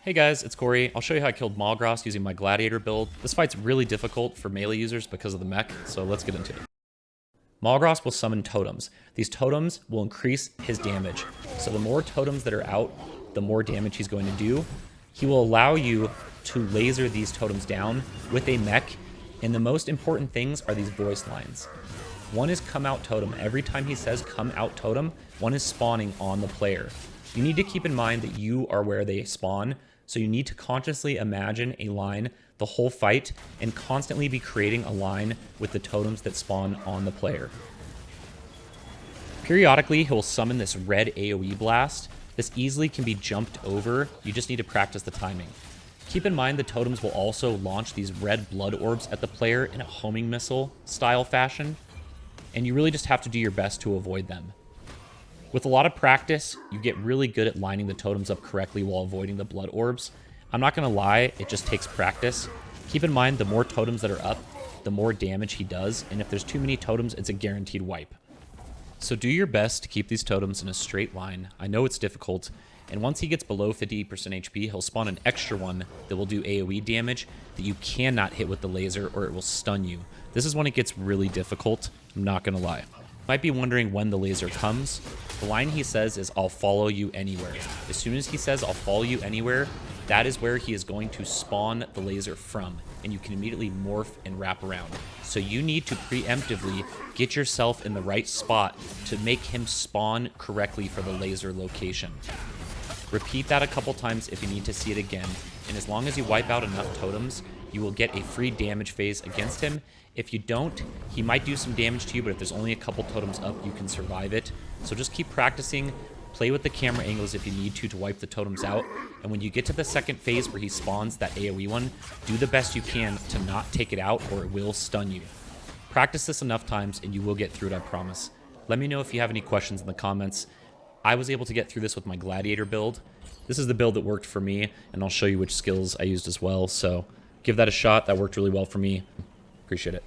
Hey guys, it's Corey. I'll show you how I killed Molgras using my Gladiator build. This fight's really difficult for melee users because of the mech, so let's get into it. Molgras will summon totems. These totems will increase his damage. So the more totems that are out, the more damage he's going to do. He will allow you to laser these totems down with a mech, and the most important things are these voice lines. One is come out totem. Every time he says come out totem, one is spawning on the player. You need to keep in mind that you are where they spawn, so you need to consciously imagine a line the whole fight and constantly be creating a line with the totems that spawn on the player. Periodically, he'll summon this red AoE blast. This easily can be jumped over. You just need to practice the timing. Keep in mind the totems will also launch these red blood orbs at the player in a homing missile style fashion, and you really just have to do your best to avoid them. With a lot of practice, you get really good at lining the totems up correctly while avoiding the blood orbs. I'm not going to lie, it just takes practice. Keep in mind, the more totems that are up, the more damage he does, and if there's too many totems, it's a guaranteed wipe. So do your best to keep these totems in a straight line. I know it's difficult, and once he gets below 50% HP, he'll spawn an extra one that will do AoE damage that you cannot hit with the laser or it will stun you. This is when it gets really difficult, I'm not going to lie. Might be wondering when the laser comes. The line he says is, "I'll follow you anywhere." As soon as he says, "I'll follow you anywhere," that is where he is going to spawn the laser from, and you can immediately morph and wrap around. So you need to preemptively get yourself in the right spot to make him spawn correctly for the laser location. Repeat that a couple times if you need to see it again, and as long as you wipe out enough totems, you will get a free damage phase against him. If you don't, he might do some damage to you, but if there's only a couple totems up, you can survive it. So just keep practicing, play with the camera angles if you need to wipe the totems out, and when you get to the second phase where he spawns that AoE one, do the best you can to not take it out or it will stun you. Practice this enough times and you will get through it, I promise. Let me know if you have any questions in the comments. I was able to get through this with my Gladiator build. This is the build that worked for me, and I'll show you which skills I used as well, so give that a shot. That worked really well for me. Appreciate it.